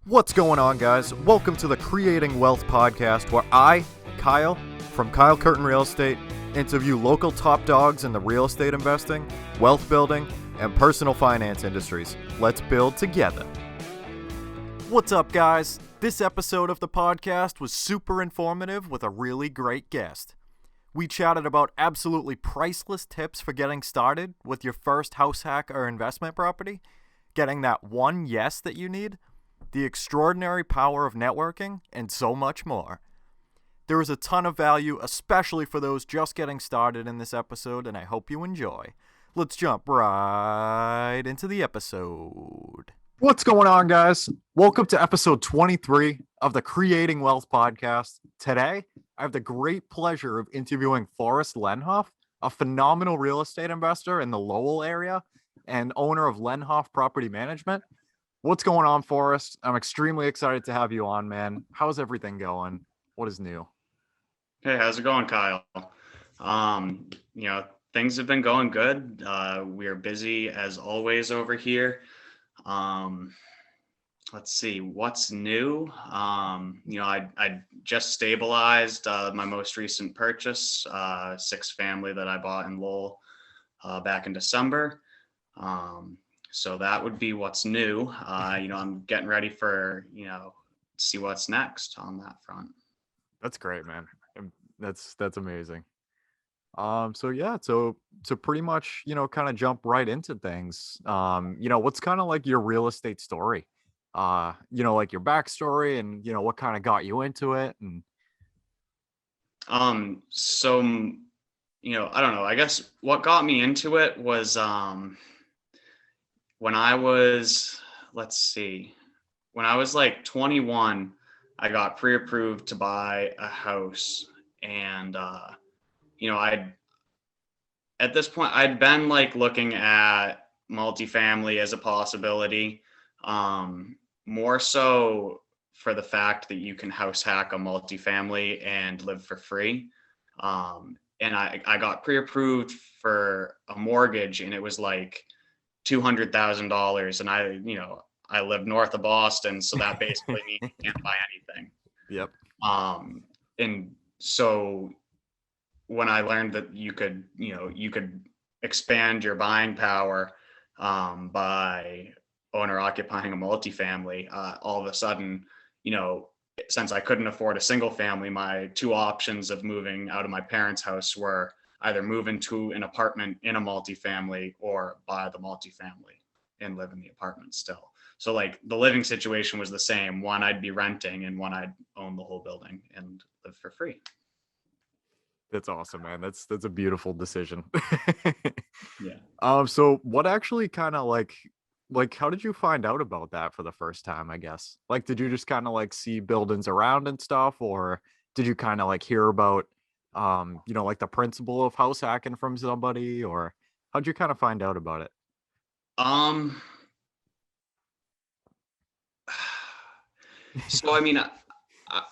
What's going on, guys? Welcome to the Creating Wealth Podcast, where I, Kyle, from Kyle Curtin Real Estate, interview local top dogs in the real estate investing, wealth building, and personal finance industries. Let's build together. What's up, guys? This episode of the podcast was super informative with a really great guest. We chatted about absolutely priceless tips for getting started with your first house hack or investment property, getting that one yes that you need, the extraordinary power of networking, and so much more. There is a ton of value, especially for those just getting started in this episode, and I hope you enjoy. Let's jump right into the episode. What's going on, guys? Welcome to episode 23 of the Creating Wealth Podcast. Today, I have the great pleasure of interviewing Forrest Lennhoff, a phenomenal real estate investor in the Lowell area and owner of Lennhoff Property Management. What's going on, Forrest? I'm extremely excited to have you on, man. How's everything going? What is new? Hey, how's it going, Kyle? Things have been going good. We are busy as always over here. Let's see what's new. I just stabilized my most recent purchase, 6-family that I bought in Lowell back in December. So that would be what's new. I'm getting ready for, see what's next on that front. That's great, man. That's amazing. So to pretty much, kind of jump right into things, what's kind of like your real estate story? Like your backstory and, what kind of got you into it? And I don't know, I guess what got me into it was, when I was like 21, I got pre-approved to buy a house. And, at this point, I'd been like looking at multifamily as a possibility, more so for the fact that you can house hack a multifamily and live for free. And I got pre-approved for a mortgage, and it was like $200,000. And I live north of Boston, so that basically means you can't buy anything. Yep. And so when I learned that you could expand your buying power by owner occupying a multifamily, all of a sudden, since I couldn't afford a single family, my two options of moving out of my parents' house were either move into an apartment in a multifamily or buy the multifamily and live in the apartment still. So like the living situation was the same. One I'd be renting, and one I'd own the whole building and live for free. That's awesome, man. That's a beautiful decision. Yeah. So what actually kind of like how did you find out about that for the first time, I guess? Like, did you just kind of like see buildings around and stuff, or did you kind of like hear about like the principle of house hacking from somebody, or how'd you kind of find out about it? So I mean,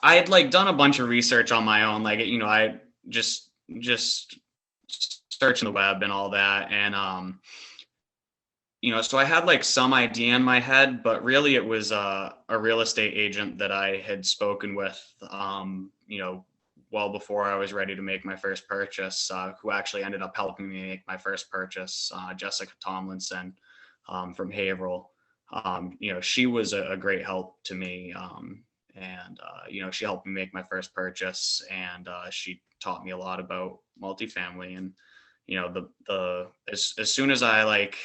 I had like done a bunch of research on my own, like I just searching the web and all that, and so I had like some idea in my head, but really it was a real estate agent that I had spoken with, well before I was ready to make my first purchase, who actually ended up helping me make my first purchase, Jessica Tomlinson, from Haverhill. She was a great help to me. She helped me make my first purchase, and she taught me a lot about multifamily. And, as soon as I like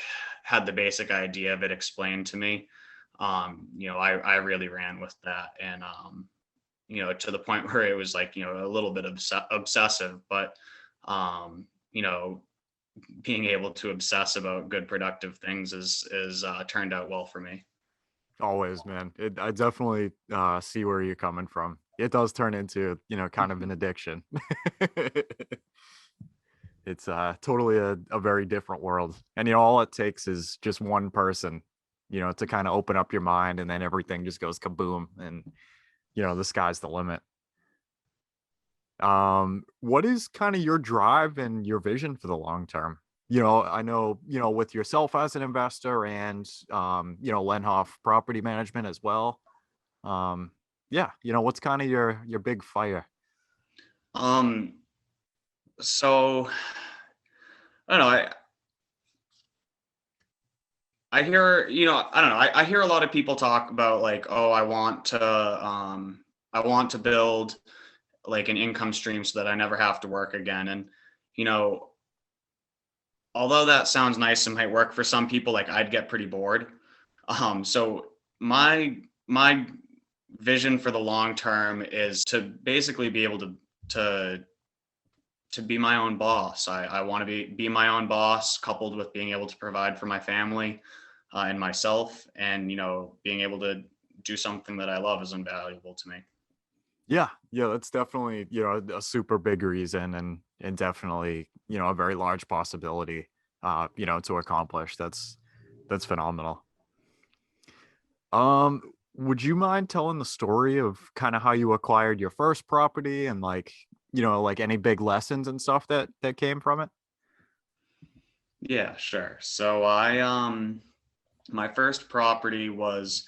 had the basic idea of it explained to me, I really ran with that. And, to the point where it was like, a little bit obsessive, but, being able to obsess about good productive things is turned out well for me. Always, man. I definitely see where you're coming from. It does turn into, kind of an addiction. It's totally a very different world. And, all it takes is just one person, to kind of open up your mind, and then everything just goes kaboom, and, the sky's the limit. What is kind of your drive and your vision for the long term? I know, with yourself as an investor and, Lennhoff Property Management as well, Yeah, what's kind of your big fire? Um, so I don't know. I hear, I don't know. I hear a lot of people talk about like, oh, I want to build like an income stream so that I never have to work again. And, you know, although that sounds nice and might work for some people, like I'd get pretty bored. So my vision for the long term is to basically be able to to be my own boss. I want to be my own boss, coupled with being able to provide for my family and myself, and being able to do something that I love is invaluable to me. Yeah, that's definitely, a super big reason, and definitely, a very large possibility to accomplish. That's phenomenal. Would you mind telling the story of kind of how you acquired your first property and like, like any big lessons and stuff that came from it? Yeah, sure. So my first property was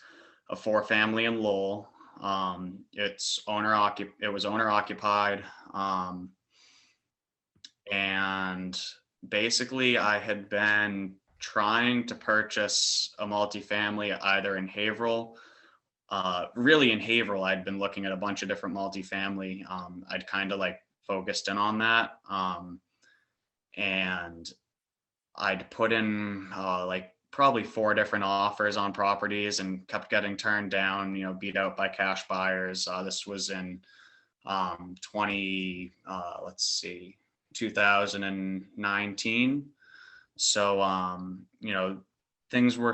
a four family in Lowell. It was owner occupied. And basically I had been trying to purchase a multifamily either in Haverhill. Really in Haverhill, I'd been looking at a bunch of different multifamily. I'd kind of like focused in on that. And I'd put in like probably four different offers on properties and kept getting turned down, beat out by cash buyers. This was in let's see, 2019. So, things were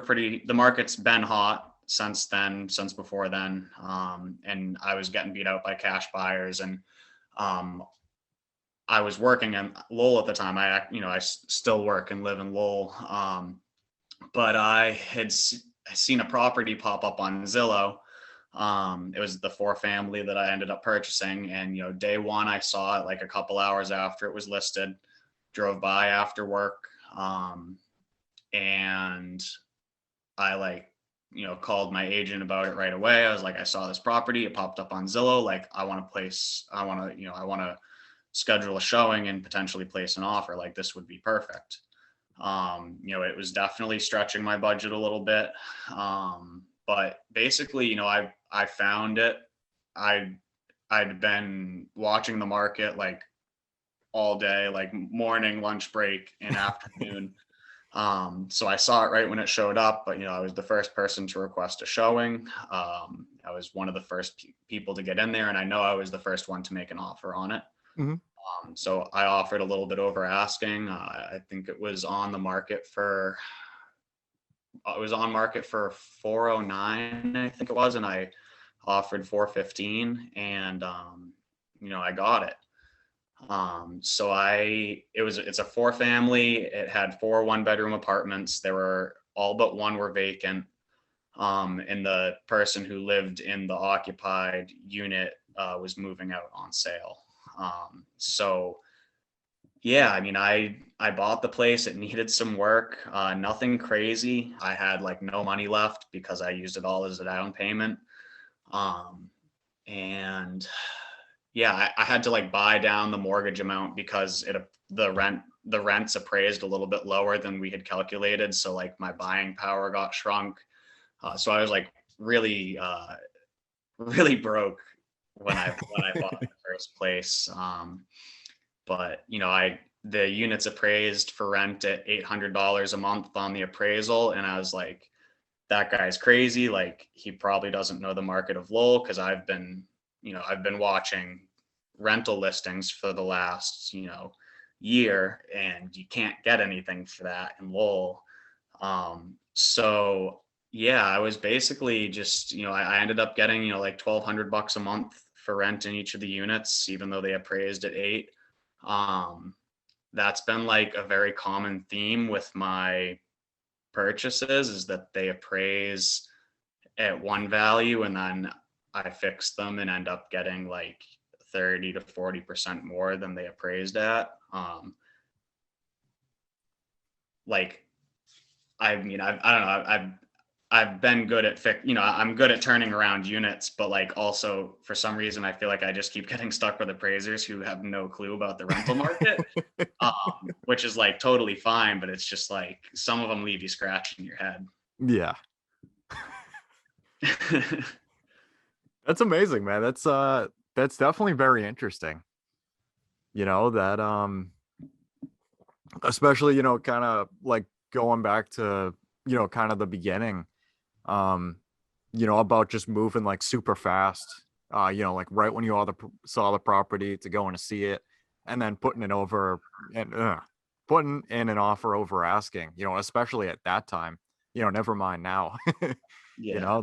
pretty, the market's been hot since then, since before then. And I was getting beat out by cash buyers, and um, I was working in Lowell at the time. I still work and live in Lowell. But I had seen a property pop up on Zillow. It was the four family that I ended up purchasing. And, day one, I saw it like a couple hours after it was listed, drove by after work. And I called my agent about it right away. I was like, I saw this property. It popped up on Zillow. Like, I want to schedule a showing and potentially place an offer. Like, this would be perfect. It was definitely stretching my budget a little bit. But basically, I found it. I'd been watching the market like all day, like morning, lunch break, and afternoon. So I saw it right when it showed up, but I was the first person to request a showing. I was one of the first people to get in there, and I know I was the first one to make an offer on it. Mm-hmm. So I offered a little bit over asking. I think it was on the market for 409, I think it was, and I offered 415, and I got it. It's a four family. It had four 1-bedroom apartments. There were all but one were vacant. And the person who lived in the occupied unit was moving out on sale. So yeah, I mean, I bought the place. It needed some work, nothing crazy. I had like no money left because I used it all as a down payment. And yeah, I had to like buy down the mortgage amount because the rents appraised a little bit lower than we had calculated. So like my buying power got shrunk. So I was like really really broke when I bought the first place. But the units appraised for rent at $800 a month on the appraisal, and I was like, that guy's crazy. Like, he probably doesn't know the market of Lowell, because I've been watching rental listings for the last year, and you can't get anything for that in Lowell. So yeah, I was basically just I ended up getting like $1,200 a month for rent in each of the units, even though they appraised at 8. That's been like a very common theme with my purchases, is that they appraise at one value, and then I fix them and end up getting like 30 to 40% more than they appraised at. Like, I mean, I don't know. I've been good at I'm good at turning around units, but like also for some reason I feel like I just keep getting stuck with appraisers who have no clue about the rental market, which is like totally fine, but it's just like some of them leave you scratching your head. Yeah. That's amazing, man. That's definitely very interesting. That especially, kind of like going back to, kind of the beginning, um, about just moving like super fast, like right when you saw the property to going to see it, and then putting it over and putting in an offer over asking, especially at that time, never mind now. Yeah.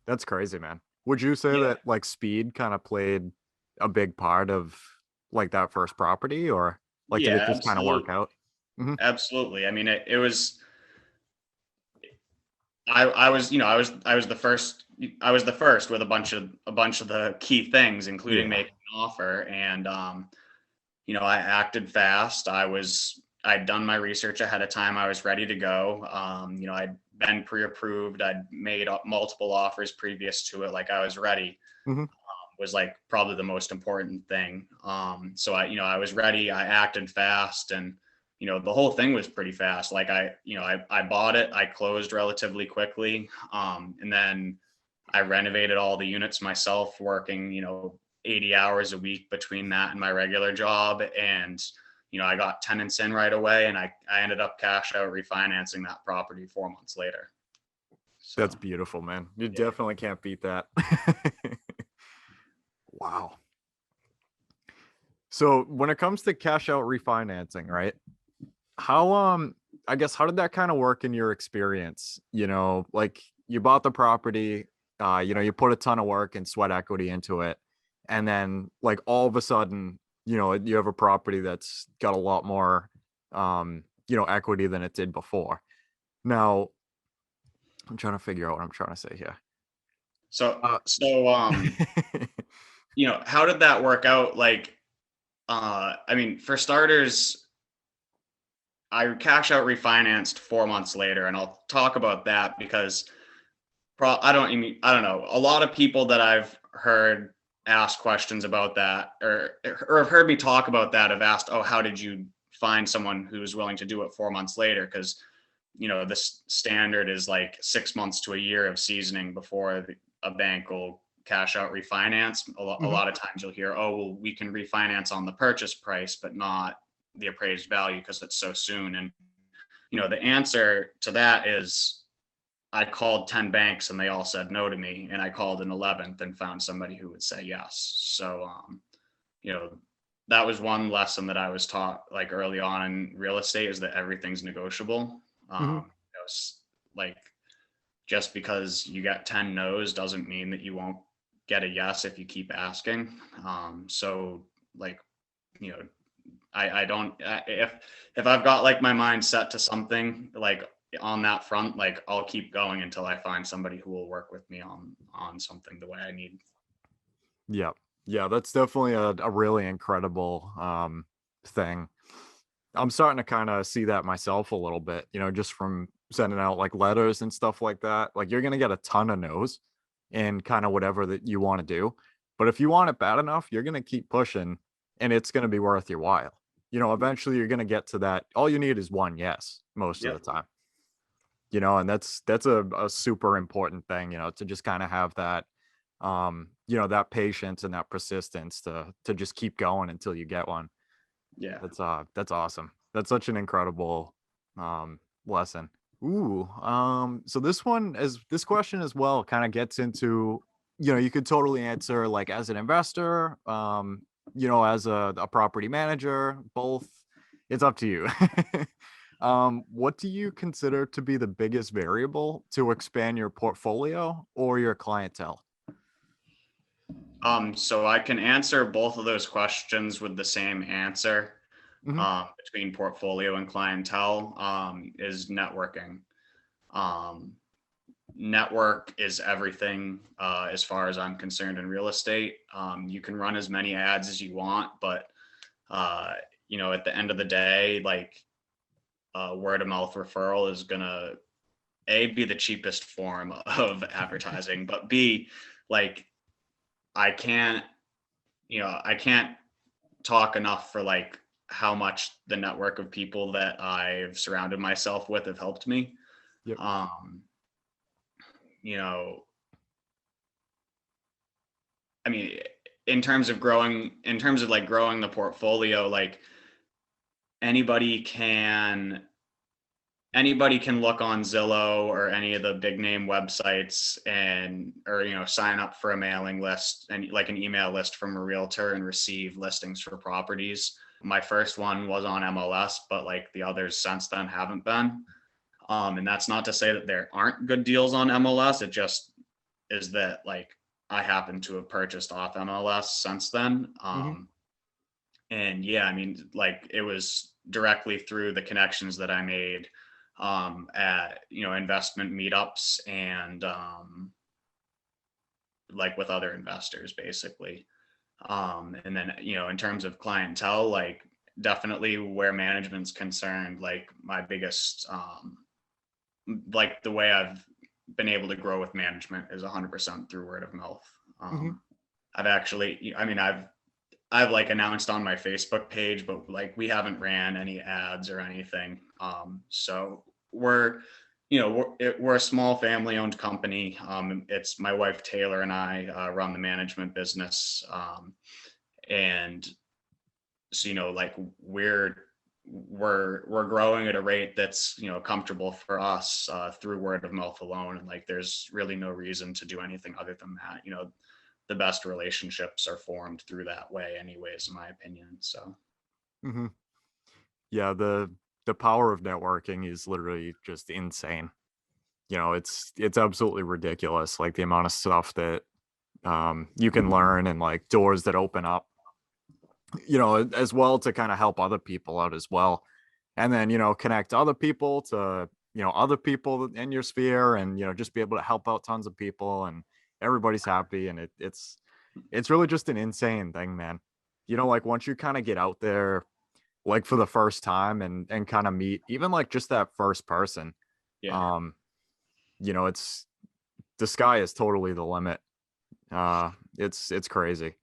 That's crazy, man. Would you say Yeah. that like speed kind of played a big part of like that first property, or like did it Yeah, just kind of work absolutely. out? Hmm. Absolutely. I mean, it was, I was, I was the first with a bunch of the key things, including Yeah. making an offer. And, I acted fast. I'd done my research ahead of time. I was ready to go. I'd been pre-approved. I'd made multiple offers previous to it. Like I was ready, Hmm. was like probably the most important thing. So I was ready. I acted fast, and the whole thing was pretty fast. Like I bought it. I closed relatively quickly, and then I renovated all the units myself, working 80 hours a week between that and my regular job. And I got tenants in right away, and I ended up cash out refinancing that property 4 months later. That's So beautiful, man. You yeah. definitely can't beat that. Wow. So when it comes to cash out refinancing, right? How I guess how did that kind of work in your experience? Like you bought the property, you put a ton of work and sweat equity into it, and then like all of a sudden, you have a property that's got a lot more equity than it did before. Now, I'm trying to figure out what I'm trying to say here. So Uh so how did that work out? Like, I mean, for starters, I cash out refinanced 4 months later, and I'll talk about that because I don't know. A lot of people that I've heard ask questions about that, or have heard me talk about that, have asked, "Oh, how did you find someone who's willing to do it 4 months later?" Because this standard is like 6 months to a year of seasoning before a bank will cash out refinance. A Mhm. lot of times you'll hear, "Oh, well, we can refinance on the purchase price, but not the appraised value because it's so soon." And the answer to that is I called 10 banks and they all said no to me. And I called an 11th and found somebody who would say yes. So, you know, that was one lesson that I was taught like early on in real estate, is that everything's negotiable. Mhm. Like just because you get 10 no's doesn't mean that you won't get a yes if you keep asking. So like, you know, I don't if I've got like my mind set to something like on that front, like I'll keep going until I find somebody who will work with me on something the way I need. Yeah. Yeah, that's definitely a really incredible thing. I'm starting to kind of see that myself a little bit, just from sending out like letters and stuff like that. Like you're gonna get a ton of no's in kind of whatever that you want to do. But if you want it bad enough, you're gonna keep pushing and it's gonna be worth your while. Eventually you're gonna get to that. All you need is one yes most of the Yep. time. And that's a super important thing, to just kind of have that that patience and that persistence to just keep going until you get one. Yeah. That's awesome. That's such an incredible lesson. Ooh, so this question as well kind of gets into, you could totally answer like as an investor, as a property manager, both. It's up to you. What do you consider to be the biggest variable to expand your portfolio or your clientele? So I can answer both of those questions with the same answer. Hmm. Between portfolio and clientele, is networking. Um, Network is everything, as far as I'm concerned in real estate. You can run as many ads as you want, but at the end of the day, like word of mouth referral is gonna A, be the cheapest form of advertising, but B, like I can't, I can't talk enough for like how much the network of people that I've surrounded myself with have helped me. Yep. You know, I mean, in terms of growing the portfolio, like anybody can look on Zillow or any of the big name websites or sign up for a mailing list and like an email list from a realtor and receive listings for properties. My first one was on MLS, but like the others since then haven't been. And that's not to say that there aren't good deals on MLS. It just is that like I happen to have purchased off MLS since then. And yeah, I mean, like it was directly through the connections that I made at investment meetups and like with other investors basically. And then in terms of clientele, like definitely where management's concerned, like my biggest like the way I've been able to grow with management is 100% through word of mouth. I've actually, I mean, I've like announced on my Facebook page, but like we haven't ran any ads or anything. So we're a small family owned company. It's my wife Taylor and I run the management business, and so like we're growing at a rate that's comfortable for us through word of mouth alone, and like there's really no reason to do anything other than that. The best relationships are formed through that way anyways, in my opinion. So yeah, the power of networking is literally just insane. It's absolutely ridiculous, like the amount of stuff that you can learn and like doors that open up, as well, to kind of help other people out as well, and then connect other people to other people in your sphere, and just be able to help out tons of people, and everybody's happy, and it's really just an insane thing, man. Like once you kind of get out there like for the first time and kind of meet even like just that first person, yeah. It's the sky is totally the limit. It's crazy,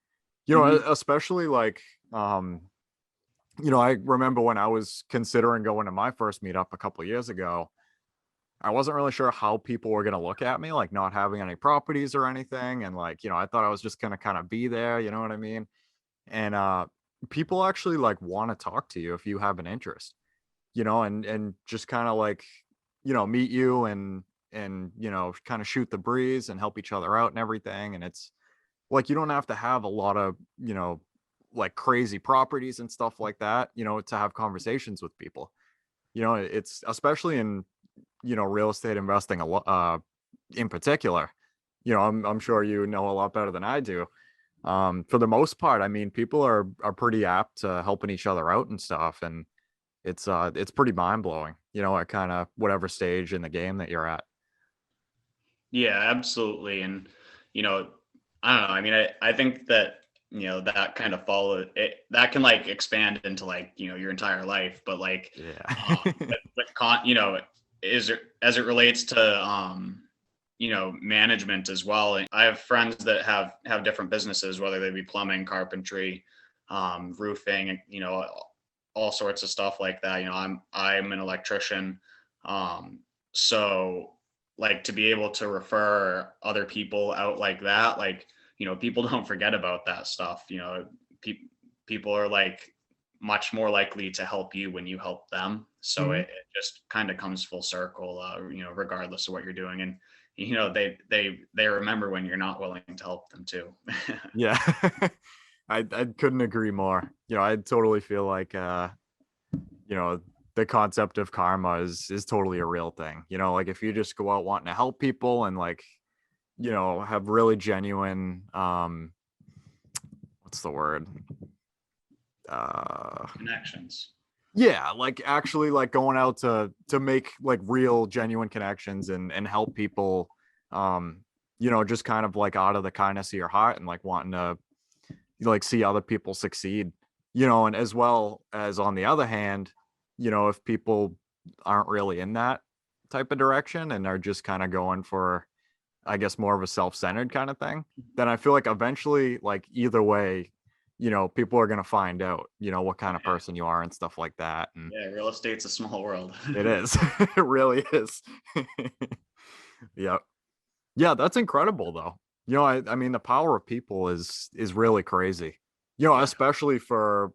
especially like I remember when I was considering going to my first meetup a couple of years ago, I wasn't really sure how people were going to look at me, like not having any properties or anything. And like, I thought I was just going to kind of be there, you know what I mean? And people actually like want to talk to you if you have an interest, and just kind of like, meet you and kind of shoot the breeze and help each other out and everything. And it's like, you don't have to have a lot of, like crazy properties and stuff like that, to have conversations with people. It's especially in real estate investing a lot in particular. I'm sure you know a lot better than I do. For the most part, I mean, people are pretty apt to helping each other out and stuff, and it's pretty mind-blowing, at kind of whatever stage in the game that you're at. Yeah, absolutely. And I don't know, I mean, I think that that kind of follow it, that can like expand into like your entire life, but like Yeah. as it relates to management as well. And I have friends that have different businesses, whether they be plumbing, carpentry, roofing, all sorts of stuff like that. I'm an electrician. So like to be able to refer other people out like that, like, people don't forget about that stuff. People are like much more likely to help you when you help them. So it just kind of comes full circle, regardless of what you're doing. And, they remember when you're not willing to help them too. Yeah. I couldn't agree more. I totally feel like the concept of karma is totally a real thing. Like if you just go out wanting to help people and like, have really genuine what's the word? Connections. Yeah, like actually like going out to make like real genuine connections and help people, just kind of like out of the kindness of your heart and like wanting to like see other people succeed, and as well as on the other hand, if people aren't really in that type of direction and are just kind of going for, I guess, more of a self-centered kind of thing, then I feel like eventually, like either way, people are going to find out, what kind of person you are and stuff like that. And Yeah, real estate's a small world. it is. It really is. Yeah. Yeah, that's incredible though. I mean, the power of people is really crazy. Yeah. Especially for,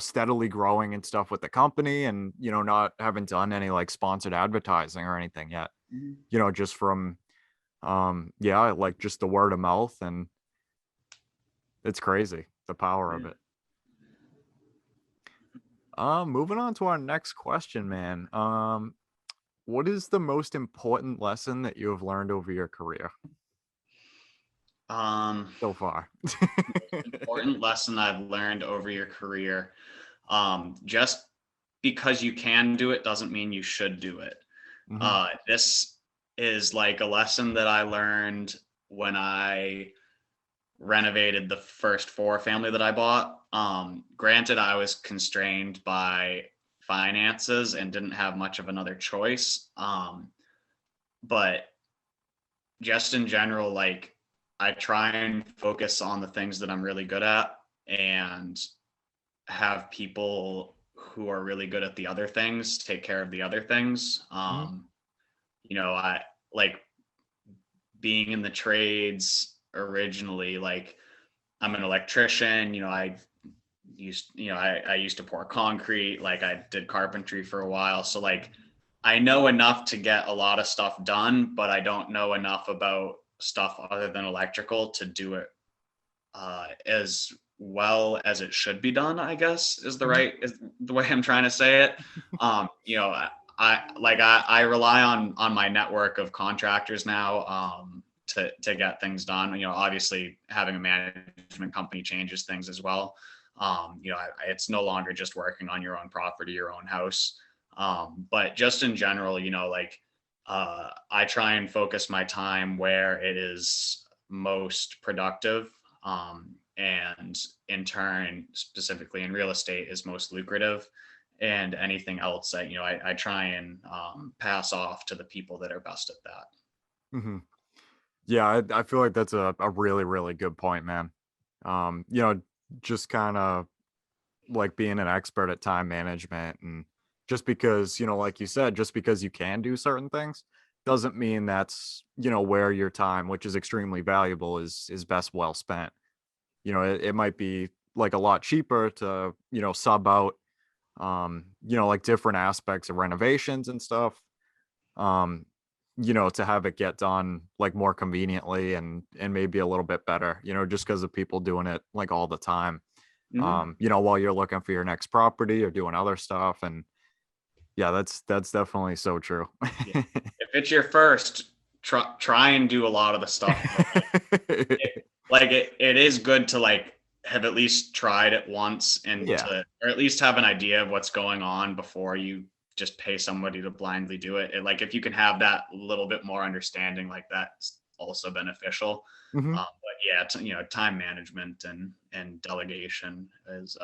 steadily growing and stuff with the company and, not having done any like sponsored advertising or anything yet. Mhm. Just from like just the word of mouth, and it's crazy the power of Yeah. it. Moving on to our next question, man. What is the most important lesson that you have learned over your career so far? Important lesson I've learned over your career. Just because you can do it doesn't mean you should do it. Mhm. This is like a lesson that I learned when I renovated the first 4-family that I bought. Granted, I was constrained by finances and didn't have much of another choice. But just in general, like I try and focus on the things that I'm really good at and have people who are really good at the other things take care of the other things. Mhm. I like being in the trades originally, like I'm an electrician, I used to pour concrete, like I did carpentry for a while. So like I know enough to get a lot of stuff done, but I don't know enough about stuff other than electrical to do it as well as it should be done, I guess is Mhm. the way I'm trying to say it. I rely on my network of contractors now to get things done. Obviously having a management company changes things as well. It's no longer just working on your own property, your own house. But just in general, I try and focus my time where it is most productive. And in turn, specifically in real estate, is most lucrative. And anything else that, I try and pass off to the people that are best at that. Mhm. Yeah, I feel like that's a really, really good point, man. Um, you know, just kind of like being an expert at time management, and just because, like you said, just because you can do certain things doesn't mean that's, where your time, which is extremely valuable, is best well spent. It might be like a lot cheaper to, sub out like different aspects of renovations and stuff. Um, to have it get done like more conveniently and maybe a little bit better, just because of people doing it like all the time. Mhm. While you're looking for your next property or doing other stuff. And yeah, that's definitely so true. Yeah. If it's your first, try and do a lot of the stuff. It is good to like have at least tried it once and Yeah. or at least have an idea of what's going on before you just pay somebody to blindly do it. And like if you can have that little bit more understanding, like that's also beneficial. Hmm. But yeah, time management and delegation is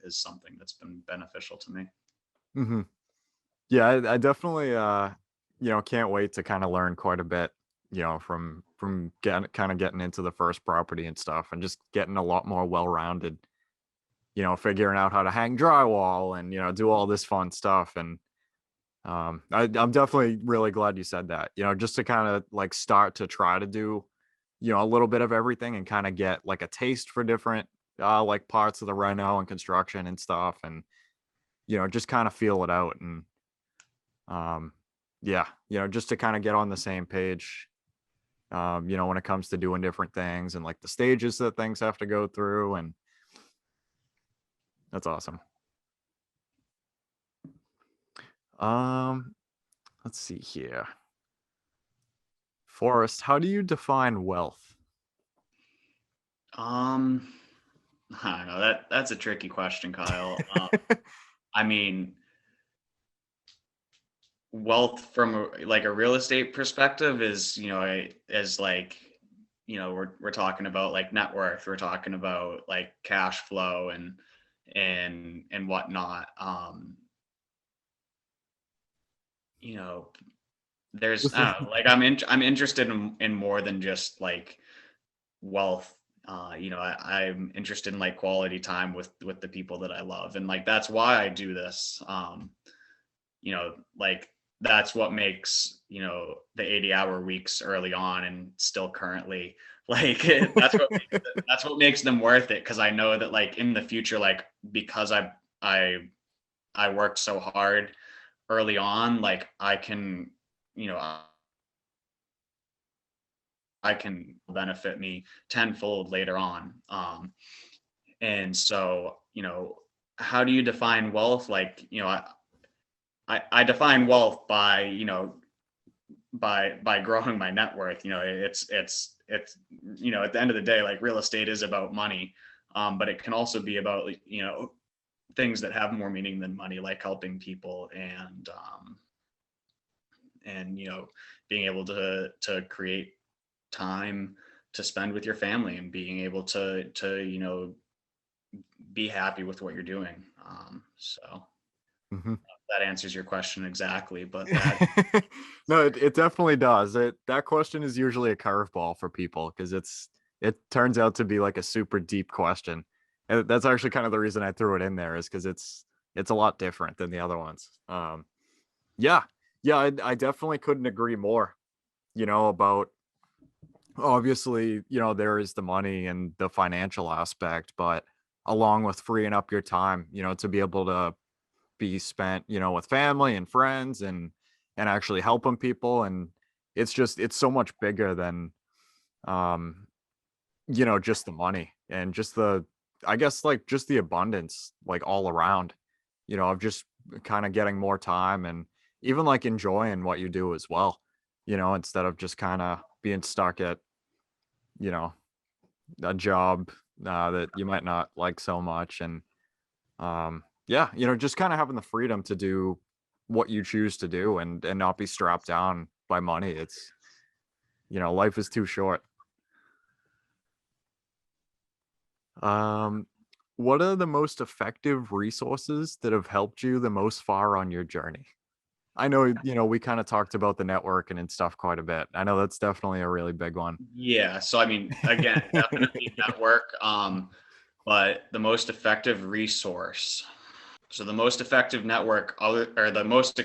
something that's been beneficial to me. Hmm. Yeah, I definitely can't wait to kind of learn quite a bit, from getting into the first property and stuff, and just getting a lot more well-rounded, figuring out how to hang drywall and, do all this fun stuff. And I'm definitely really glad you said that, just to kind of like start to try to do, a little bit of everything and kind of get like a taste for different like parts of the reno and construction and stuff, and just kind of feel it out. And um yeah, just to kind of get on the same page, when it comes to doing different things and like the stages that things have to go through. And that's awesome. um let's see here. Forrest, how do you define wealth? Um, I don't know, that's a tricky question, Kyle. I mean, wealth from like a real estate perspective is, is like, we're talking about like net worth, we're talking about like cash flow and whatnot. You know, there's I don't know, like I'm interested in more than just like wealth. I'm interested in like quality time with the people that I love, and like that's why I do this. Like that's what makes the 80-hour weeks early on and still currently like that's what makes them worth it, because I know that like in the future, like because I worked so hard early on, like I can you know I can benefit me tenfold later on. And so, how do you define wealth? Like, I define wealth by, by growing my net worth. It's at the end of the day, like real estate is about money. But it can also be about, like, things that have more meaning than money, like helping people and being able to create time to spend with your family and being able to be happy with what you're doing. So Mhm. that answers your question exactly, but No, it definitely does. That question is usually a curveball for people because it turns out to be like a super deep question. And that's actually kind of the reason I threw it in there, is because it's a lot different than the other ones. Yeah, yeah, I definitely couldn't agree more. About, obviously, there is the money and the financial aspect, but along with freeing up your time, to be able to be spent, with family and friends and actually helping people. And it's so much bigger than um, just the money and just I guess like just the abundance, like all around, of just kind of getting more time and even like enjoying what you do as well, instead of just kind of being stuck at, you know, a job that you might not like so much. And yeah, just kind of having the freedom to do what you choose to do and not be strapped down by money. It's, life is too short. Um, what are the most effective resources that have helped you the most far on your journey? I know, we kind of talked about the networking and stuff quite a bit. I know that's definitely a really big one. yeah. So I mean, again, definitely network. But the most effective resource. So the most effective network, or the most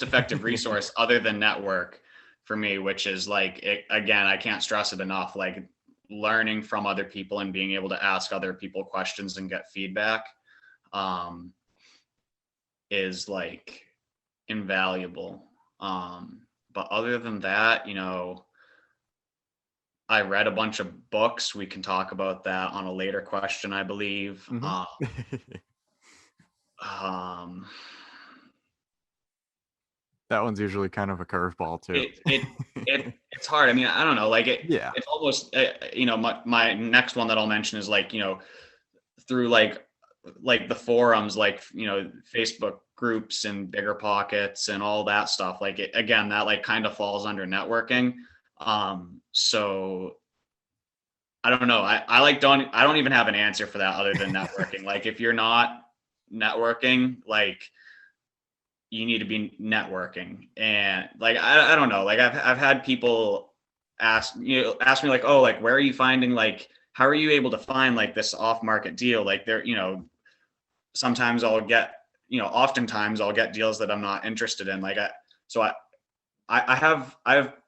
effective resource other than network for me, which is like again, I can't stress it enough. Like learning from other people and being able to ask other people questions and get feedback, um, is like invaluable. But other than that, I read a bunch of books. We can talk about that on a later question, I believe. Mhm. Um, That one's usually kind of a curveball too. it's hard. I mean, I don't know. Like Yeah. it's almost my next one that I'll mention is like through like the forums, like Facebook groups and Bigger Pockets and all that stuff. Like again, that like kind of falls under networking. So I don't know. I don't even have an answer for that other than networking. Like if you're not networking, like you need to be networking. And like I don't know. Like I've had people ask me like, oh, like where are you finding, like how are you able to find like this off market deal? Like there, sometimes I'll get, oftentimes I'll get deals that I'm not interested in. Like so I have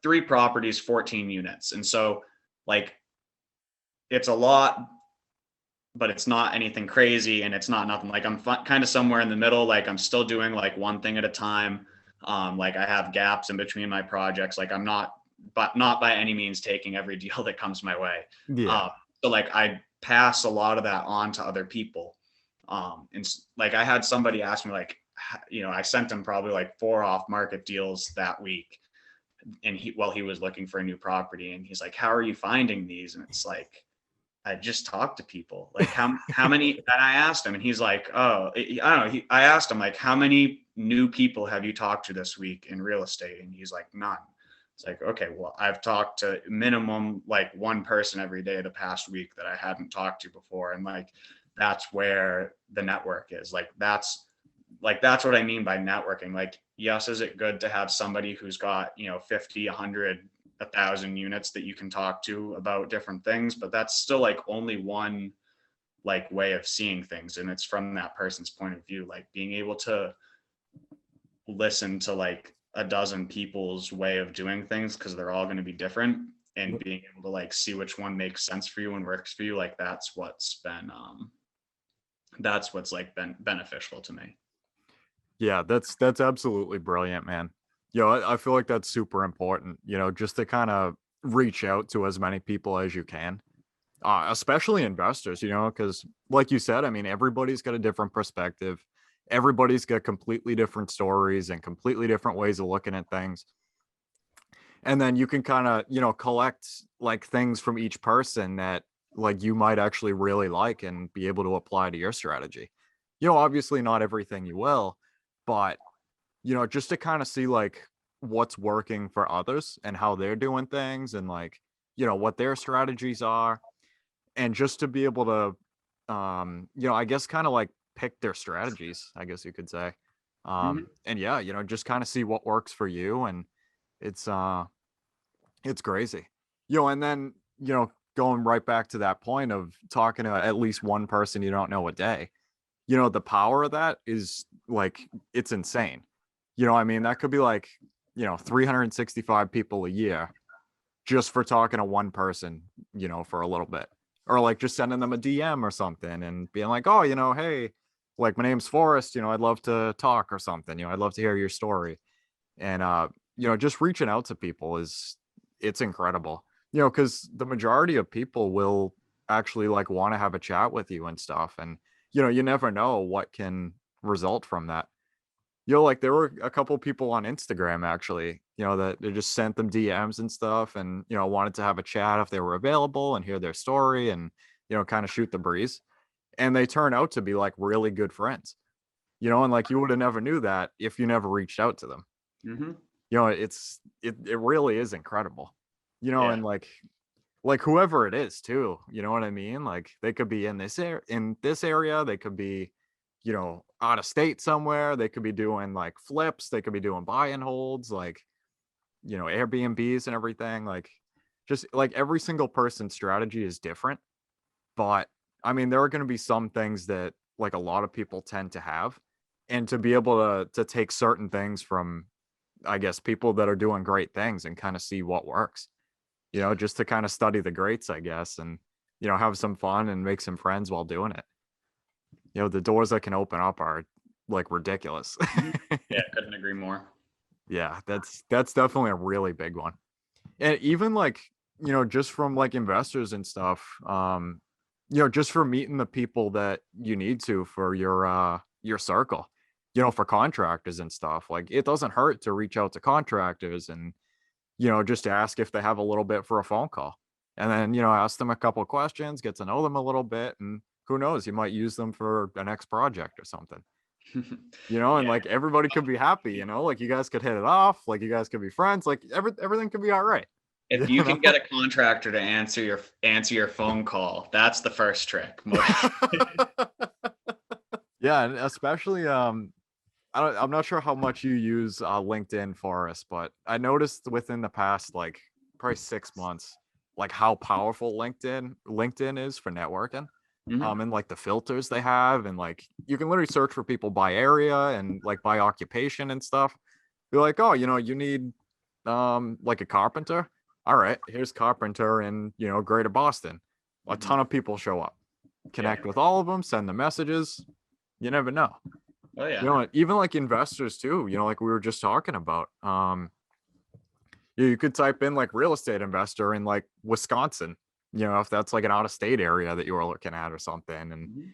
3 properties, 14 units. And so like it's a lot, but it's not anything crazy and it's not nothing. Like I'm kind of somewhere in the middle. Like I'm still doing like one thing at a time. Like I have gaps in between my projects. Like I'm not, but not by any means taking every deal that comes my way. Yeah. So like I pass a lot of that on to other people. And like I had somebody ask me like, I sent him probably like 4 off market deals that week. And he was looking for a new property, and he's like, how are you finding these? And it's like, I just talked to people. Like how many? And I asked him, and he's like, oh, I don't know. I asked him like, how many new people have you talked to this week in real estate? And he's like, none. It's like, okay, well, I've talked to minimum like one person every day the past week that I hadn't talked to before, and like that's where the network is. Like that's like, that's what I mean by networking. Like, yes, is it good to have somebody who's got, 50, 100, 1,000 units that you can talk to about different things, but that's still like only one like way of seeing things. And it's from that person's point of view, like being able to listen to like a dozen people's way of doing things, because they're all going to be different, and being able to like see which one makes sense for you and works for you. Like that's what's like been beneficial to me. Yeah, that's absolutely brilliant, man. I feel like that's super important, just to kind of reach out to as many people as you can, especially investors, because like you said, I mean, everybody's got a different perspective. Everybody's got completely different stories and completely different ways of looking at things. And then you can kind of, collect like things from each person that like you might actually really like and be able to apply to your strategy. Obviously not everything you will, but just to kind of see like what's working for others and how they're doing things, and like, what their strategies are, and just to be able to, I guess kind of like pick their strategies, I guess you could say. And yeah, just kind of see what works for you. And it's, it's crazy, and then, going right back to that point of talking to at least one person you don't know a day, the power of that is like, it's insane. I mean, that could be like, 365 people a year just for talking to one person, for a little bit, or like just sending them a DM or something and being like, oh, hey, like my name's Forrest, I'd love to talk or something, I'd love to hear your story. And, just reaching out to people it's incredible, because the majority of people will actually like want to have a chat with you and stuff. And, you never know what can result from that. Like there were a couple people on Instagram actually, that they just sent them DMs and stuff, and, wanted to have a chat if they were available and hear their story and, kind of shoot the breeze. And they turn out to be like really good friends, and like you would have never knew that if you never reached out to them. Mm-hmm. It really is incredible, Yeah. and like whoever it is too, you know what I mean? Like they could be in this area, they could be, out of state somewhere, they could be doing like flips, they could be doing buy and holds, like, Airbnbs and everything. Like just like every single person's strategy is different. But I mean, there are going to be some things that like a lot of people tend to have, and to be able to take certain things from, I guess, people that are doing great things and kind of see what works, just to kind of study the greats, I guess, and, have some fun and make some friends while doing it. The doors that can open up are like ridiculous. Yeah, couldn't agree more. Yeah, that's definitely a really big one. And even like, just from like investors and stuff, just for meeting the people that you need to for your circle, for contractors and stuff. Like it doesn't hurt to reach out to contractors and, just ask if they have a little bit for a phone call. And then, ask them a couple of questions, get to know them a little bit, and who knows, you might use them for the next project or something. And like everybody could be happy, like you guys could hit it off, like you guys could be friends, like everything could be all right. If you can get a contractor to answer your phone call, that's the first trick. Yeah, and especially I'm not sure how much you use LinkedIn, Forrest, but I noticed within the past like probably 6 months, like how powerful LinkedIn is for networking. Mm-hmm. And like the filters they have, and like you can literally search for people by area and like by occupation and stuff. Be like, oh, you need like a carpenter. All right, here's carpenter in, Greater Boston. A ton of people show up. Connect with all of them, send the messages. You never know. Oh yeah. Even like investors too, like we were just talking about. You could type in like real estate investor in like Wisconsin, if that's like an out of state area that you were looking at or something. And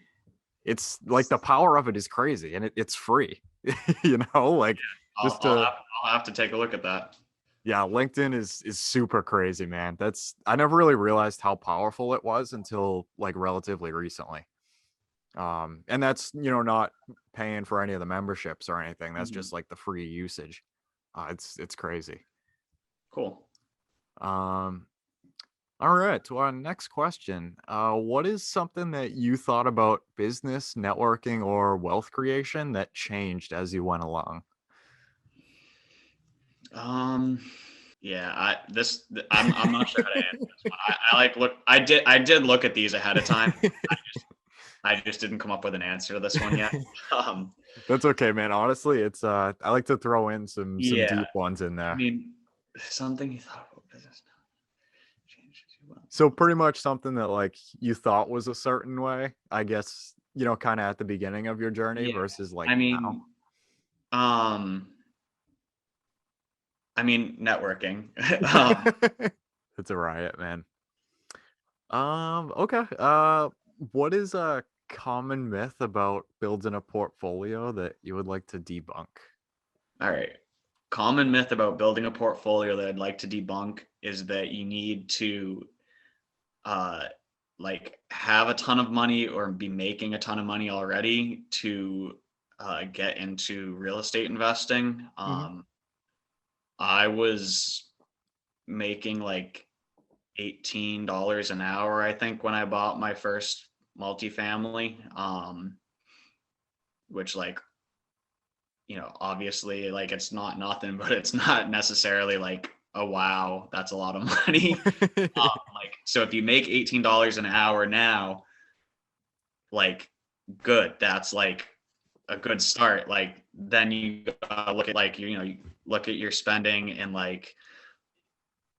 it's like the power of it is crazy, and it's free, like just I'll have to take a look at that. Yeah, LinkedIn is super crazy, man. I never really realized how powerful it was until like relatively recently. And that's, not paying for any of the memberships or anything. That's just like the free usage. It's crazy. Cool. Um, All right, to our next question. What is something that you thought about business, networking, or wealth creation that changed as you went along? Um, yeah, I'm not sure how to answer this one. I like look I did look at these ahead of time. I just didn't come up with an answer to this one yet. Um, That's okay, man. Honestly, it's I like to throw in some yeah, deep ones in I there. mean, something you thought about business changes you well. So pretty much something that like you thought was a certain way, I guess, kind of at the beginning of your journey Yeah, versus like I now. mean, um, networking. It's a riot, man. Okay. What is a common myth about building a portfolio that you would like to debunk? All right. Common myth about building a portfolio that I'd like to debunk is that you need to uh like have a ton of money or be making a ton of money already to get into real estate investing. Hmm. I was making like $18 an hour, I think, when I bought my first multifamily. Which like, obviously like it's not nothing, but it's not necessarily like, oh wow, that's a lot of money. Like, so if you make $18 an hour now, like, good, that's like a good start. Like, then you look at like, you look at your spending and like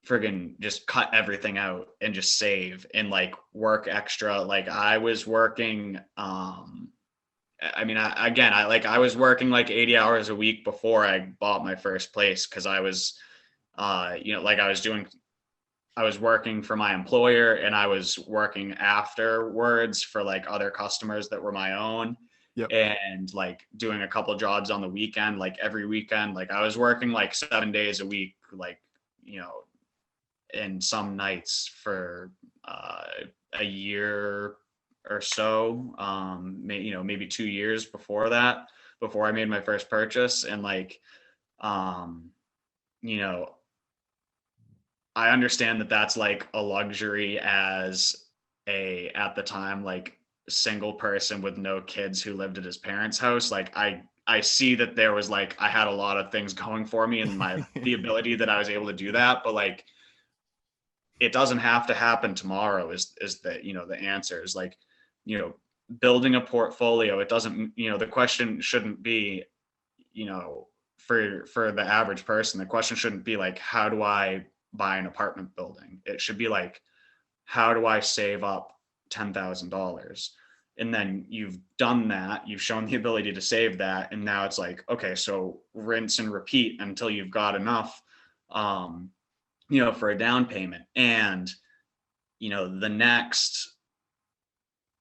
friggin' just cut everything out and just save and like work extra. Like I was working, I was working like 80 hours a week before I bought my first place because I was, like I was working for my employer and I was working afterwards for like other customers that were my own, Yep. and like doing a couple jobs on the weekend, like every weekend. Like I was working like 7 days a week, like, you know, and some nights for uh, a year or so, maybe 2 years before that, before I made my first purchase. And like, um, you know, I understand that that's like a luxury as at the time, like single person with no kids who lived at his parents' house. Like I see that there was like, I had a lot of things going for me and the ability that I was able to do that, but like, it doesn't have to happen tomorrow is the answer is like, you know, building a portfolio. It doesn't, the question shouldn't be, for the average person, the question shouldn't be like, how do I buy an apartment building? It should be like, how do I save up $10,000? And then you've done that, you've shown the ability to save that, and now it's like, okay, so rinse and repeat until you've got enough, um, for a down payment. And the next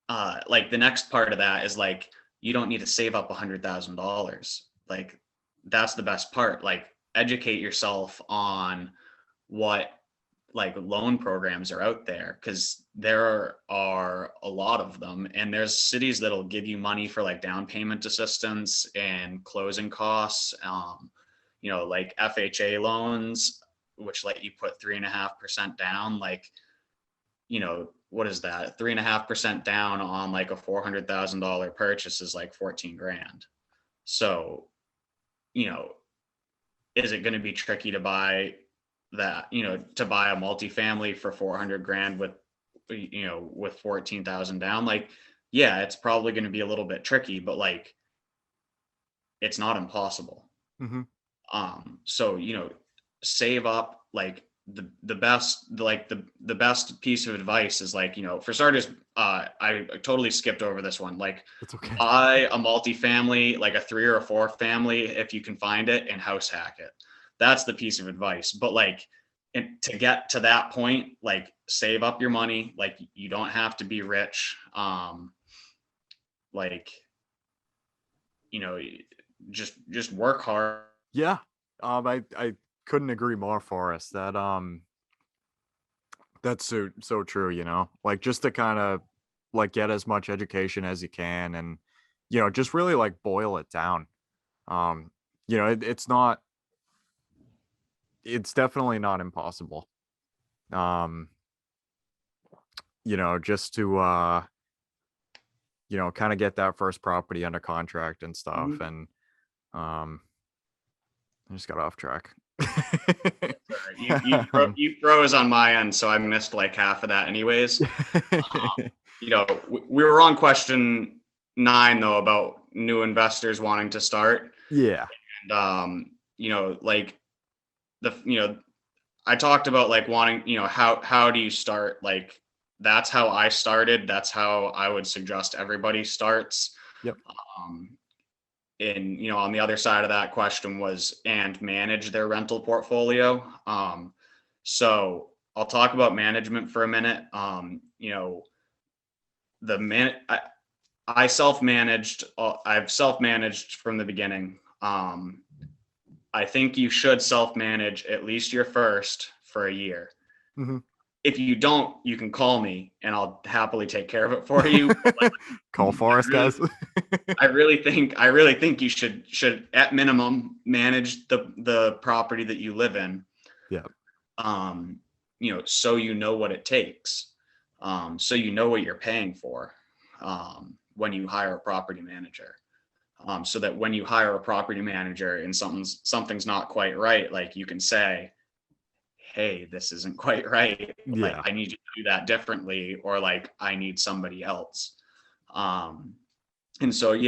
part of that is like, you don't need to save up $100,000. Like, that's the best part. Like, educate yourself on what like loan programs are out there, because there are a lot of them, and there's cities that'll give you money for like down payment assistance and closing costs. Like FHA loans, which let you put 3.5% down. Like, what is that? 3.5% down on like a $400,000 purchase is like 14 grand. So, you know, is it going to be tricky to buy that, to buy a multifamily for 400 grand with 14,000 down? Like, yeah, it's probably going to be a little bit tricky, but like, it's not impossible. Hmm. So, save up. Like, the best, like the best piece of advice is like, for starters, I totally skipped over this one. Like, It's okay. buy a multifamily, like a 3 or a 4 family if you can find it, and house hack it. That's the piece of advice. But like, and to get to that point, like, save up your money. Like, you don't have to be rich. Like, you know, just work hard. Yeah. I couldn't agree more, Forrest. That's so true, Like just to kind of like get as much education as you can and just really like boil it down. Um, it's definitely not impossible. Um, just to, kind of get that first property under contract and stuff. Mhm. And I just got off track. You froze on my end, so I missed like half of that anyways. We were on question 9 though about new investors wanting to start. Yeah. And like I talked about like wanting, how do you start? Like that's how I started. That's how I would suggest everybody starts. Yep. And on the other side of that question was and manage their rental portfolio. So I'll talk about management for a minute. I self-managed. I've self-managed from the beginning. I think you should self-manage at least your first for a year. Mm-hmm. If you don't, you can call me and I'll happily take care of it for you. Call Forrest, guys. I really think you should at minimum manage the property that you live in. Yeah. So you know what it takes. So you know what you're paying for when you hire a property manager. So that when you hire a property manager and something's not quite right, like you can say, hey, this isn't quite right. Like I need you to do that differently, or like I need somebody else. And so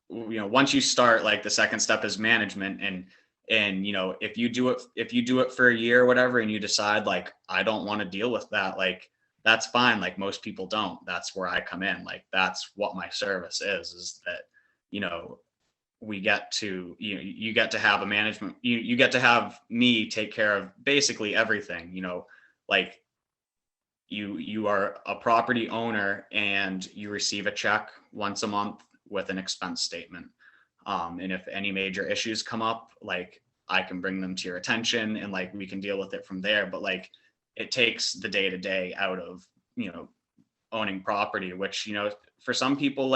once you start, like the second step is management. And if you do it for a year or whatever, and you decide like I don't want to deal with that, like that's fine. Like most people don't. That's where I come in. Like that's what my service is that we get to you get to have a management, you get to have me take care of basically everything. Like you are a property owner and you receive a check once a month with an expense statement, and if any major issues come up, like I can bring them to your attention and like we can deal with it from there. But like it takes the day-to-day out of owning property, which for some people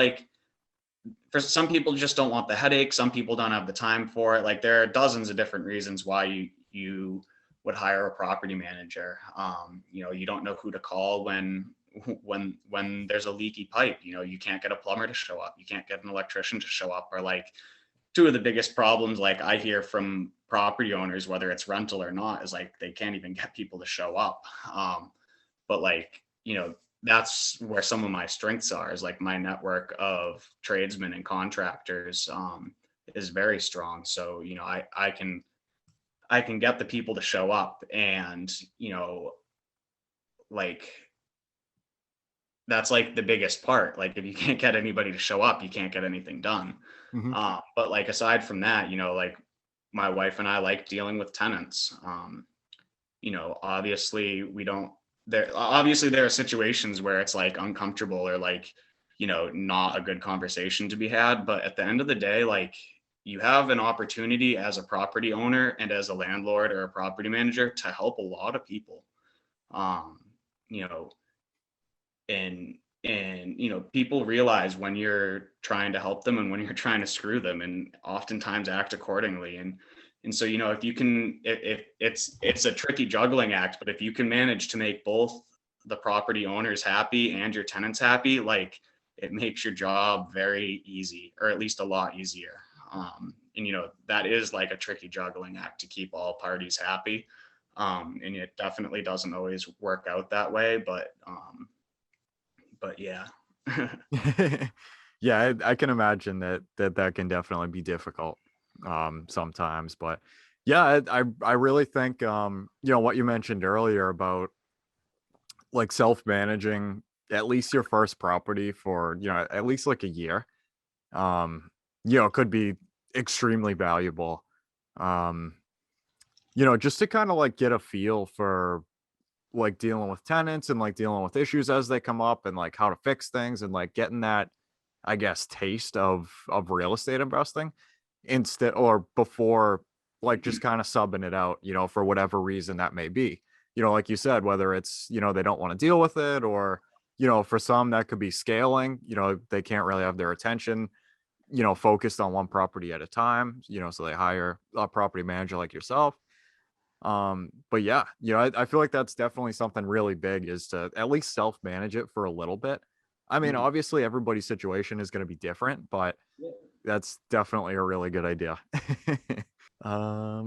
just don't want the headache. Some people don't have the time for it. Like there are dozens of different reasons why you would hire a property manager. You don't know who to call when there's a leaky pipe. You can't get a plumber to show up. You can't get an electrician to show up. Or like two of the biggest problems like I hear from property owners, whether it's rental or not, is like they can't even get people to show up. But like, that's where some of my strengths are, is like my network of tradesmen and contractors is very strong. So, I can get the people to show up, and, like that's like the biggest part. Like if you can't get anybody to show up, you can't get anything done. Mm-hmm. But like, aside from that, like my wife and I like dealing with tenants. Obviously there are situations where it's like uncomfortable or like, not a good conversation to be had. But at the end of the day, like you have an opportunity as a property owner and as a landlord or a property manager to help a lot of people. And people realize when you're trying to help them and when you're trying to screw them, and oftentimes act accordingly. And so, if you can, if it's a tricky juggling act, but if you can manage to make both the property owners happy and your tenants happy, like it makes your job very easy, or at least a lot easier. And that is like a tricky juggling act to keep all parties happy. And it definitely doesn't always work out that way, but yeah. Yeah, I can imagine that can definitely be difficult sometimes. But yeah, I really think what you mentioned earlier about like self-managing at least your first property for at least like a year could be extremely valuable, just to kind of like get a feel for like dealing with tenants and like dealing with issues as they come up, and like how to fix things, and like getting that, I guess, taste of real estate investing instead or before, like just kind of subbing it out, for whatever reason that may be. Like you said, whether it's, they don't want to deal with it, or, for some that could be scaling, they can't really have their attention, focused on one property at a time, so they hire a property manager like yourself. But yeah, I feel like that's definitely something really big, is to at least self-manage it for a little bit. I mean, Mhm. obviously everybody's situation is going to be different, but that's definitely a really good idea.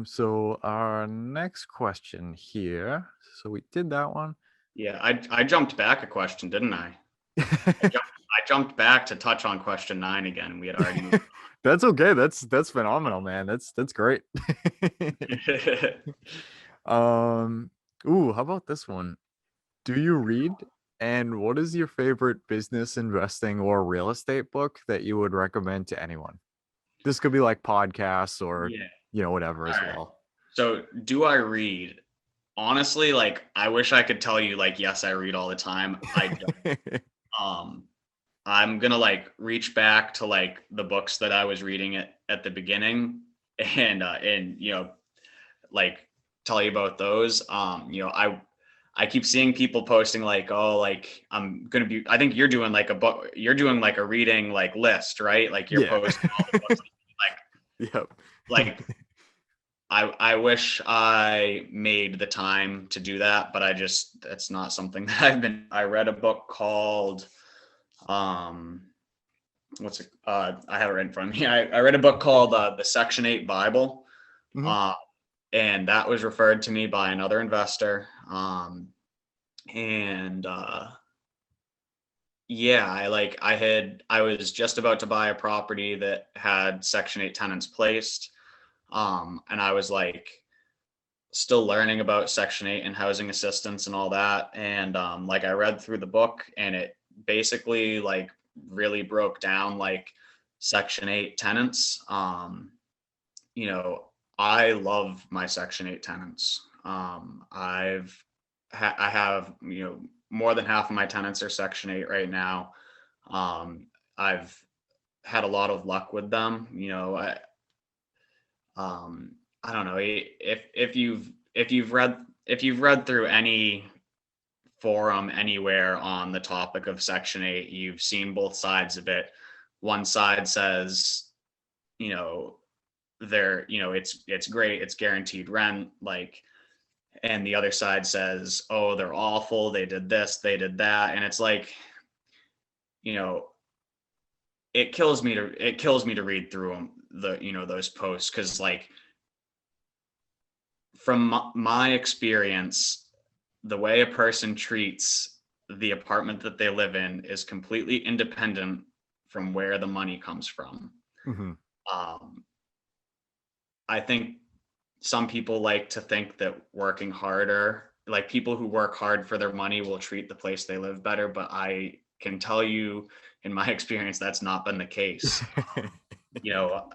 So our next question here. So we did that one. Yeah, I jumped back a question, didn't I? I jumped back to touch on question 9 again, and we had already moved That's okay. That's phenomenal, man. That's great. on. Um, Ooh, how about this one? Do you read? And what is your favorite business investing or real estate book that you would recommend to anyone? This could be like podcasts or, Yeah. whatever All as right. well. So, do I read? Honestly, like I wish I could tell you like yes, I read all the time. I don't. Um I'm gonna like reach back to like the books that I was reading at the beginning and like tell you about those. I keep seeing people posting like, oh, like I think you're doing like a book, you're doing like a reading like list, right? Like you're Yeah. posting all the books Yep. like I wish I made the time to do that, but that's not something that I read a book called um what's it I have it right in front of me. I read a book called the Section 8 Bible. Mhm. Uh and that was referred to me by another investor. And yeah, I was just about to buy a property that had Section 8 tenants placed. And I was like still learning about Section 8 and housing assistance and all that. And like I read through the book, and it basically like really broke down like Section 8 tenants. You know, I love my Section 8 tenants. I have, more than half of my tenants are Section 8 right now. I've had a lot of luck with them. I don't know, if you've read through any forum anywhere on the topic of Section 8, you've seen both sides of it. One side says, you know, it's great, it's guaranteed rent, like, and the other side says, oh, they're awful, they did this, they did that, and it's like, you know, it kills me to read through them, those posts, because like from my experience, the way a person treats the apartment that they live in is completely independent from where the money comes from. Mhm. Um, I think some people like to think that working harder, like people who work hard for their money, will treat the place they live better. But I can tell you, in my experience, that's not been the case. You know,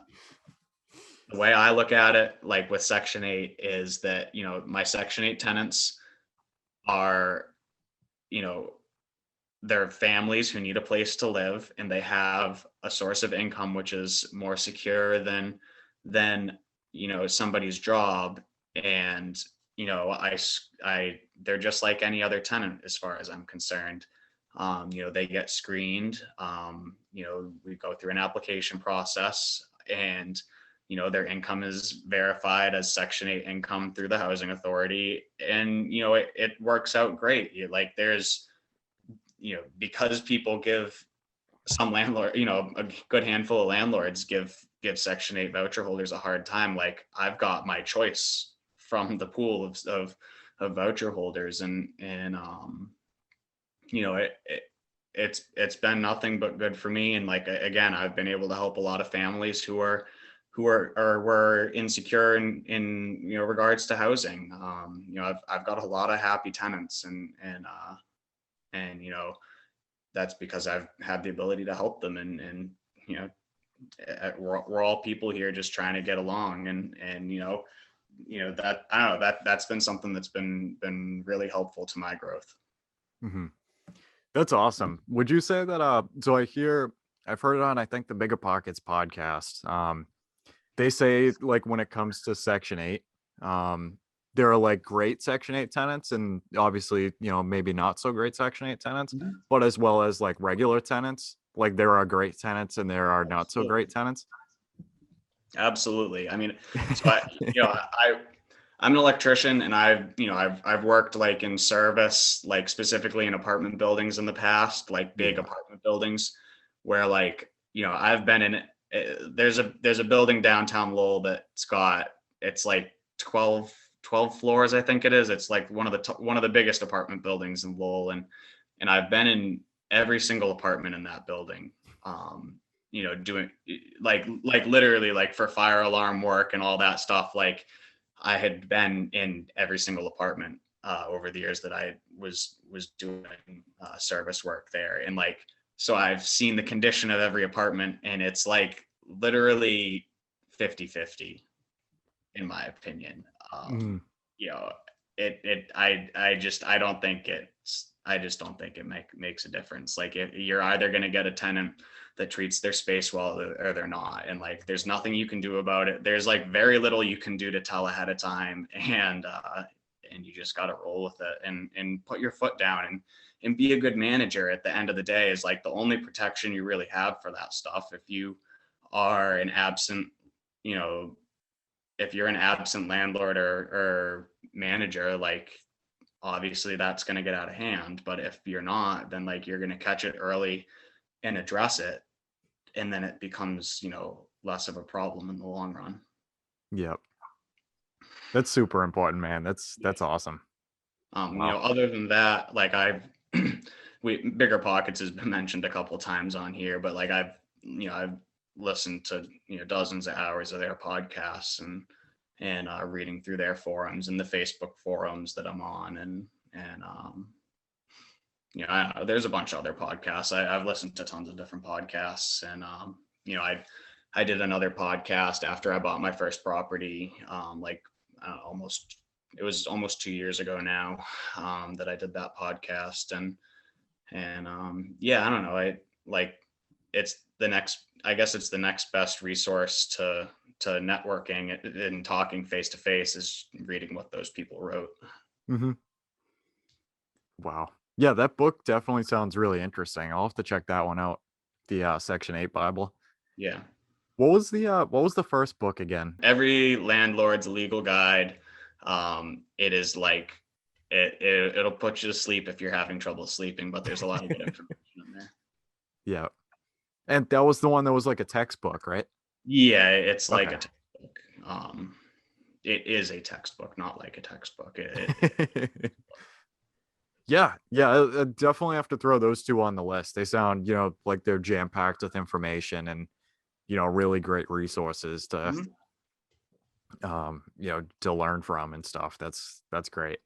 the way I look at it, like with Section 8, is that, my Section 8 tenants are, you know, they're families who need a place to live, and they have a source of income which is more secure than somebody's job. And they're just like any other tenant as far as I'm concerned. They get screened. We go through an application process, and their income is verified as Section 8 income through the housing authority, and it works out great. Like there's because people give some landlord, a good handful of landlords give Section 8 voucher holders a hard time. Like I've got my choice from the pool of voucher holders, and it's been nothing but good for me. And like again, I've been able to help a lot of families who are or were insecure in regards to housing. I've got a lot of happy tenants, and that's because I've had the ability to help them. And we're all people here just trying to get along. And that I don't know, that's been something that's been really helpful to my growth. Mhm. That's awesome. Would you say that so I've heard it on, I think, the Bigger Pockets podcast. They say like when it comes to Section 8, um there are like great Section 8 tenants, and obviously, maybe not so great Section 8 tenants, Mhm. but as well as like regular tenants. Like there are great tenants and there are not so Absolutely. great tenants. Absolutely. I mean, so I I'm an electrician, and I've worked like in service, like specifically in apartment buildings in the past, like big apartment buildings, where like, I've been in. There's a building downtown Lowell it's like 12 floors, I think it is. It's like one of the biggest apartment buildings in Lowell, and I've been in every single apartment in that building. Doing like literally like for fire alarm work and all that stuff. Like I had been in every single apartment over the years that I was doing service work there. And like, so I've seen the condition of every apartment, and it's like literally 50-50 in my opinion. I just don't think it makes a difference. Like if you're either going to get a tenant that treats their space well or they're not. And like, there's nothing you can do about it. There's like very little you can do to tell ahead of time. And you just got to roll with it and put your foot down and be a good manager. At the end of the day is like the only protection you really have for that stuff. If you are an absent, if you're an absent landlord or manager, like obviously that's going to get out of hand. But if you're not, then like you're going to catch it early and address it, and then it becomes less of a problem in the long run. Yep, that's super important, man. That's awesome. Wow. Other than that, like Bigger Pockets has been mentioned a couple of times on here, but like I've listened to dozens of hours of their podcasts and reading through their forums and the Facebook forums that I'm on, and there's a bunch of other podcasts. I've listened to tons of different podcasts, and I did another podcast after I bought my first property, it was almost 2 years ago now, that I did that podcast, and I don't know, it's the next best resource to networking and talking face to face is reading what those people wrote. Mm-hmm. Wow. Yeah, that book definitely sounds really interesting. I'll have to check that one out. The Section 8 Bible. Yeah. What was the first book again? Every Landlord's Legal Guide. It is like it'll put you to sleep if you're having trouble sleeping, but there's a lot of good information in there. Yeah. And that was the one that was like a textbook, right? Yeah, it's like a textbook. It is a textbook, not like a textbook. Yeah, I definitely have to throw those two on the list. They sound, like they're jam-packed with information and, really great resources to, to learn from and stuff. That's great.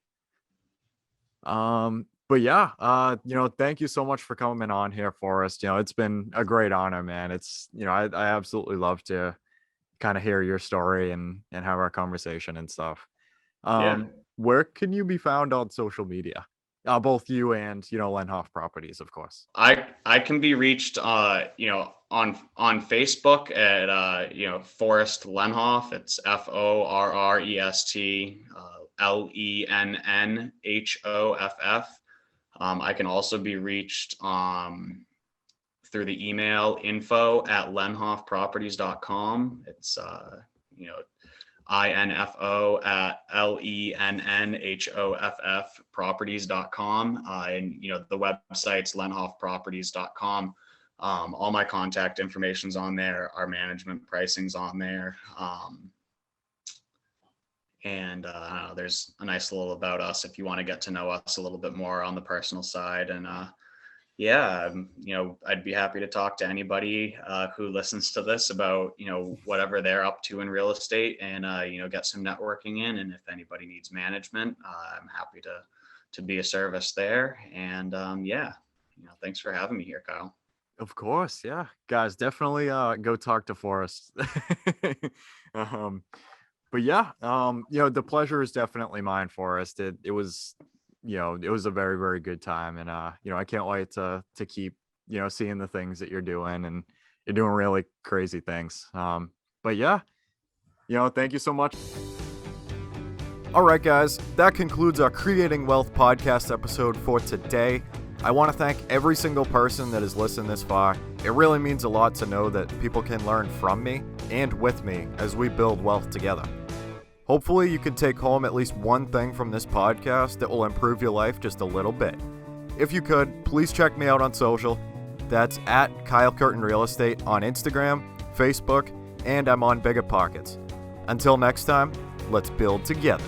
But yeah, thank you so much for coming on here, Forrest. It's been a great honor, man. It's, I absolutely love to kind of hear your story and have our conversation and stuff. Where can you be found on social media? Both you and, Lennhoff Properties, of course. I can be reached, on Facebook at, Forrest Lennhoff. It's Forrest Lennhoff. I can also be reached through the email info@lennhoffproperties.com. It's info@lennhoff properties.com. And the website's lennhoffproperties.com. All my contact information's on there. Our management pricing's on there. And there's a nice little about us if you want to get to know us a little bit more on the personal side. And I'd be happy to talk to anybody who listens to this about, whatever they're up to in real estate, and, get some networking in. And if anybody needs management, I'm happy to be a service there. And thanks for having me here, Kyle. Of course. Yeah, guys, definitely go talk to Forrest. But yeah, the pleasure is definitely mine, Forrest. It was, it was a very, very good time. And, I can't wait to keep, seeing the things that you're doing, and you're doing really crazy things. But yeah, thank you so much. All right, guys, that concludes our Creating Wealth podcast episode for today. I want to thank every single person that has listened this far. It really means a lot to know that people can learn from me and with me as we build wealth together. Hopefully you can take home at least one thing from this podcast that will improve your life just a little bit. If you could, please check me out on social. That's at Kyle Curtin Real Estate on Instagram, Facebook, and I'm on Bigger Pockets. Until next time, let's build together.